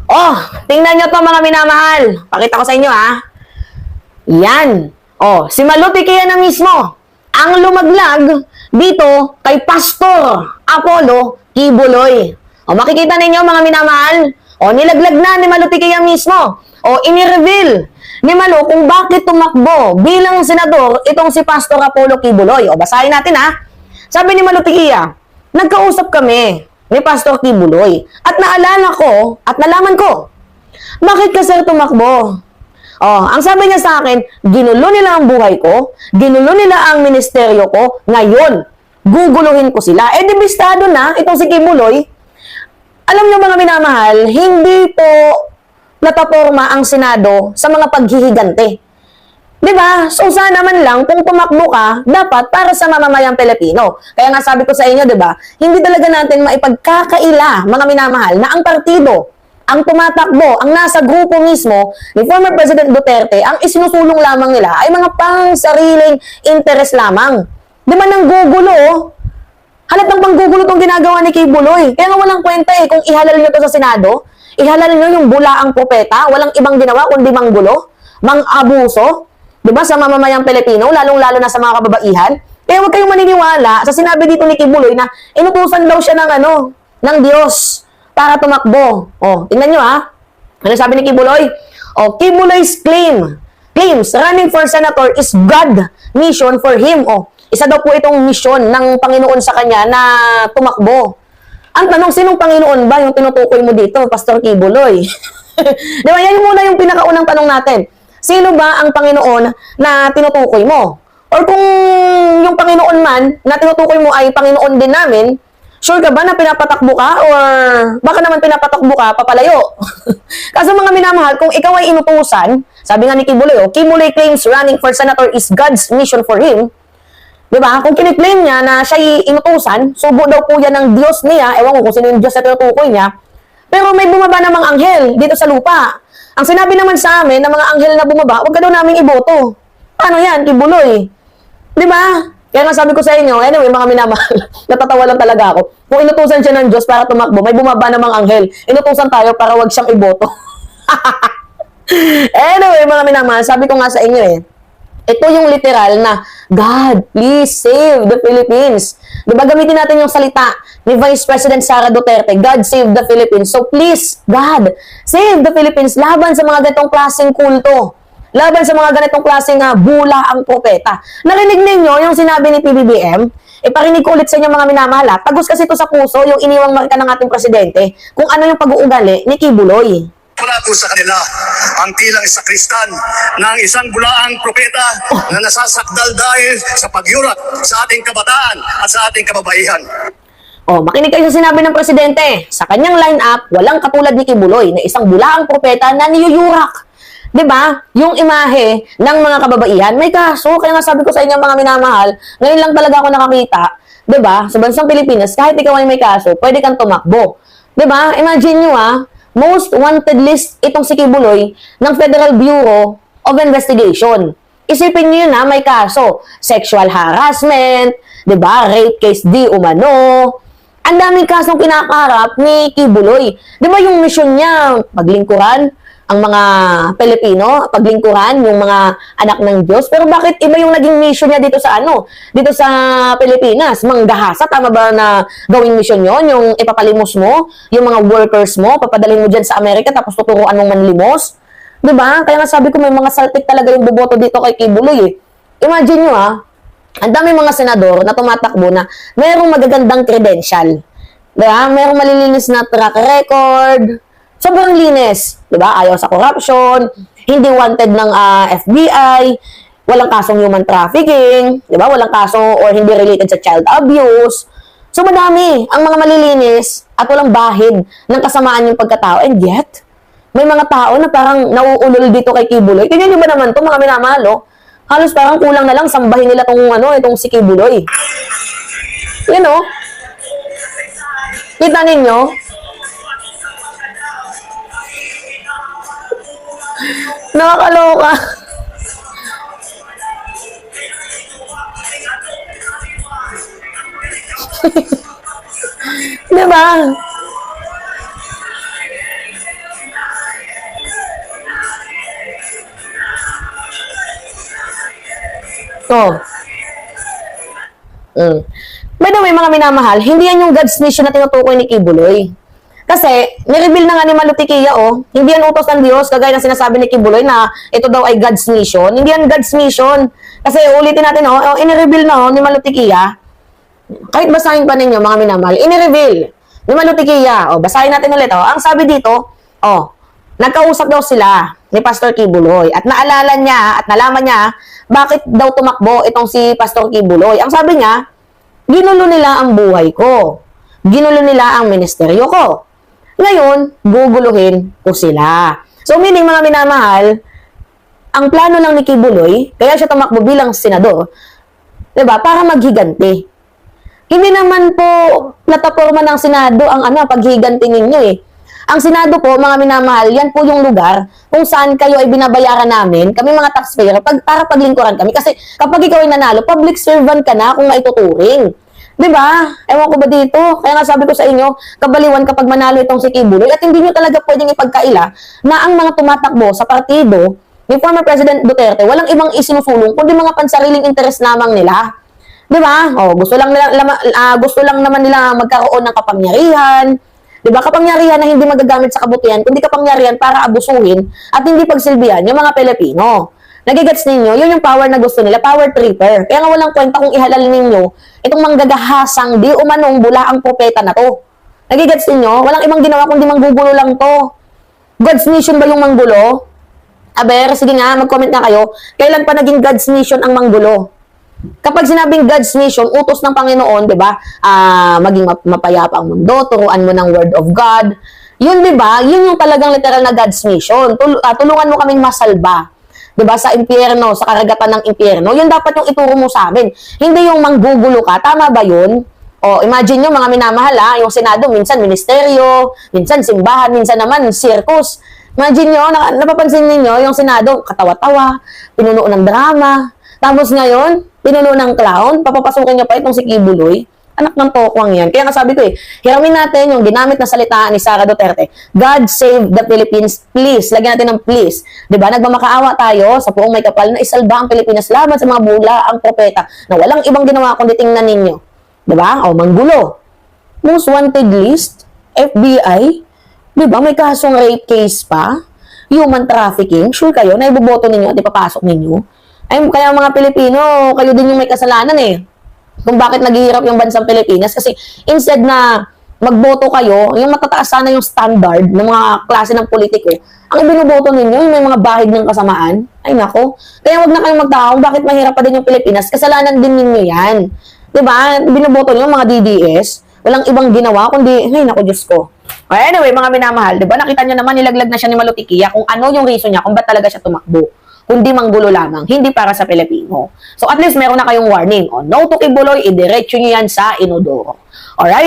Oh, tingnan nyo to mga minamahal. Pakita ko sa inyo ha. Yan. Oh, si Malupiki na mismo ang lumaglag dito kay Pastor Apollo Kibuloy. O, makikita ninyo mga minamahal. O, nilaglag na ni Malupiki mismo. O, inireveal ni Malu kung bakit tumakbo bilang senador itong si Pastor Apollo Kibuloy. O, basahin natin ha. Sabi ni Malupiki, nagkausap kami ni Pastor Kibuloy at naalala ko at nalaman ko, bakit ka sir tumakbo? Oh, ang sabi niya sa akin, ginulo nila ang buhay ko, ginulo nila ang ministeryo ko, ngayon, guguluhin ko sila. Eh, debistado na itong si Kibuloy. Alam niyo mga minamahal, hindi po nataporma ang Senado sa mga paghihigante. Diba? So, sana man lang, kung tumakbo ka, dapat para sa mamamayang Pilipino. Kaya nga sabi ko sa inyo, diba, hindi talaga natin maipagkakaila, mga minamahal, na ang partido, ang tumatakbo, ang nasa grupo mismo ni former President Duterte, ang isinusulong lamang nila ay mga pang-sariling interes lamang. Di ba nang gugulo? Halatang panggugulo itong ginagawa ni Kibuloy. Kaya nga walang kwenta kung ihalal nyo to sa Senado, ihalal nyo yung bulaang propeta, walang ibang ginawa kundi manggulo, mang-abuso, di ba, sa mamamayang Pilipino, lalong-lalo na sa mga kababaihan. Kaya huwag kayong maniniwala sa sinabi dito ni Kibuloy na inutusan daw siya ng Diyos para tumakbo. O, tingnan nyo ha. Ano sabi ni Kibuloy? O, Kibuloy's claims running for senator is God mission for him. O, isa daw po itong mission ng Panginoon sa kanya na tumakbo. Ang tanong, sinong Panginoon ba yung tinutukoy mo dito, Pastor Kibuloy? Di ba, yan muna yung pinakaunang tanong natin. Sino ba ang Panginoon na tinutukoy mo? Or kung yung Panginoon man na tinutukoy mo ay Panginoon din namin, sure ka ba na pinapatakbo ka? Or baka naman pinapatakbo ka, papalayo? Kasi mga minamahal, kung ikaw ay inutusan, sabi nga ni Kibuloy, Kibuloy claims running for senator is God's mission for him. Diba? Kung kiniklaim niya na siya ay inutusan, subo daw po yan ng Diyos niya, ewan ko kung sino yung Diyos na tinutukoy niya, pero may bumaba namang anghel dito sa lupa. Ang sinabi naman sa amin ng mga anghel na bumaba, huwag ka daw naming iboto. Paano yan, Kibuloy? Di ba? Kaya nga sabi ko sa inyo, anyway, mga minamahal, natatawa lang talaga ako. Kung inutusan siya ng Diyos para tumakbo, may bumaba namang anghel. Inutusan tayo para huwag siyang iboto. Anyway, mga minamahal, sabi ko nga sa inyo ito yung literal na, God, please save the Philippines. Diba, gamitin natin yung salita ni Vice President Sara Duterte, God save the Philippines. So please, God, save the Philippines laban sa mga ganitong klaseng kulto. Laban sa mga ganitong klaseng bula ang propeta. Narinig ninyo yung sinabi ni PBBM? Iparinig ko ulit sa inyo mga minamahal. Tagos kasi ito sa puso yung iniwang marka ng ating presidente kung ano yung pag-uugali ni Kibuloy. Wala po sa kanila ang tilang sakristan ng isang bulaang propeta na nasasakdal dahil sa pagyurak sa ating kabataan at sa ating kababaihan. Oh, makinig kayo sa sinabi ng presidente. Sa kanyang line-up, walang katulad ni Kibuloy na isang bulaang propeta na niyuyurak. 'Di ba? Yung imahe ng mga kababaihan, may kaso. Kaya nga sabi ko sa inyo mga minamahal, ngayon lang talaga ako nakakita, 'di ba? Sa bansang Pilipinas, kahit ikaw ay may kaso, pwede kang tumakbo. 'Di ba? Imagine niyo most wanted list itong si Kibuloy ng Federal Bureau of Investigation. Isipin niyo yun may kaso. Sexual harassment, 'di ba? Rape case di umano. Ang daming kasong kinakaharap ni Kibuloy. 'Di ba yung mission niya, paglingkuran ang mga Pilipino, paglingkuran yung mga anak ng Diyos. Pero bakit iba yung naging mission niya dito sa dito sa Pilipinas? Manggahasa, tama ba na gawing mission yon? Yung ipapalimos mo, yung mga workers mo, papadalhin mo dyan sa Amerika, tapos tuturuan mong manlimos? Diba? Kaya nga sabi ko, may mga saltik talaga yung boboto dito kay Kibuloy. Imagine nyo ang dami mga senador na tumatakbo na mayroong magagandang credential. Diba? Mayroong malilinis na track record, sobrang linis, di ba? Ayaw sa corruption, hindi wanted ng FBI, walang kasong human trafficking, di ba? Walang kaso or hindi related sa child abuse. So madami ang mga malilinis at walang bahid ng kasamaan yung pagkatao. And yet, may mga tao na parang nauulol dito kay Kibuloy. Tingnan niyo ba naman to mga minamahal, halos parang kulang na lang sambahin nila itong si Kibuloy. Yan kita ninyo? Nakakaloka. Diba? Oh. By the way, mga minamahal, hindi yan yung God's mission na tinutukoy ni Kibuloy. Kasi, nireveal na nga ni Malutikia, hindi yan utos ng Diyos, kagaya ng sinasabi ni Kibuloy na ito daw ay God's mission. Hindi yan God's mission. Kasi ulitin natin, inireveal na ni Malutikia. Kahit basahin pa ninyo, mga minamahal, inireveal ni Malutikia. Basahin natin ulit, Ang sabi dito, nagkausap daw sila ni Pastor Kibuloy at naalala niya at nalaman niya bakit daw tumakbo itong si Pastor Kibuloy. Ang sabi niya, ginulo nila ang buhay ko. Ginulo nila ang ministeryo ko. Ngayon, guguluhin ko sila. So, meaning mga minamahal, ang plano lang ni Kibuloy, kaya siya tumakbo bilang senador, diba, para maghiganti. Hindi naman po plataforma ng Senado ang paghiganti ninyo Ang Senado po, mga minamahal, yan po yung lugar kung saan kayo ay binabayaran namin, kami mga taxpayer, para paglingkuran kami. Kasi kapag ikaw ay nanalo, public servant ka na kung maituturing. Diba? Ewan ko ba dito? Kaya nga sabi ko sa inyo, kabaliwan kapag manalo itong si Kibuloy at hindi nyo talaga pwedeng ipagkaila na ang mga tumatakbo sa partido ni former President Duterte, walang ibang isinusulong kundi mga pansariling interes lamang nila. Diba? Gusto lang naman nila magkaroon ng kapangyarihan. Diba? Kapangyarihan na hindi magagamit sa kabutihan, kundi kapangyarihan para abusuhin at hindi pagsilbihan yung mga Pilipino. Nagigets ninyo? Yun yung power na gusto nila, power tripper. Kaya nga walang kwenta kung ihalal ninyo itong manggagahasang di umanong bula ang propeta na to. Nagigets ninyo? Walang ibang ginawa kundi manggugulo lang to. God's mission ba yung manggulo? Aber, sige nga, mag-comment na kayo. Kailan pa naging God's mission ang manggulo? Kapag sinabing God's mission, utos ng Panginoon, di ba? Maging mapayapa ang mundo, turuan mo ng word of God. Yun, di ba? Yun yung talagang literal na God's mission. Tulungan mo kaming masalba. Diba, sa impyerno, sa karagatan ng impyerno, yun dapat yung ituro mo sa amin. Hindi yung manggugulo ka. Tama ba yun? Imagine nyo, mga minamahal, yung Senado, minsan ministeryo, minsan simbahan, minsan naman circus. Imagine nyo, napapansin ninyo, yung Senado, katawa-tawa, pinuno ng drama. Tapos ngayon, pinuno ng clown, papapasukin nyo pa itong si Kibuloy. Anak ng tokwang yan. Kaya nga sabi ko hiramin natin yung ginamit na salita ni Sara Duterte. God save the Philippines, please. Lagyan natin ng please. Diba? Nagmamakaawa tayo sa buong may kapal na isalba ang Pilipinas laban sa mga bula ang propeta na walang ibang ginawa kundi tingnan ninyo. Diba? Manggulo. Most wanted list, FBI, diba? May kasong rape case pa, human trafficking, sure kayo na iboboto ninyo at ipapasok ninyo. Kaya mga Pilipino, kayo din yung may kasalanan kung bakit naghihirap yung bansang Pilipinas. Kasi instead na magboto kayo, yung matataas sana yung standard ng mga klase ng politiko, ang ibinuboto ninyo, yung may mga bahid ng kasamaan, ay nako. Kaya wag na kayong magtaka bakit mahirap pa din yung Pilipinas. Kasalanan din ninyo yan. Diba? Binuboto nyo mga DDS, walang ibang ginawa, kundi, ay nako Diyos ko. Anyway, mga minamahal, diba? Nakita nyo naman, nilaglag na siya ni Malutikia kung ano yung reason niya, kung ba't talaga siya tumakbo. Kundi manggulo lamang, hindi para sa Pilipino. So at least meron na kayong warning. No to Kibuloy, idiretso nyo yan sa inodoro. Alright?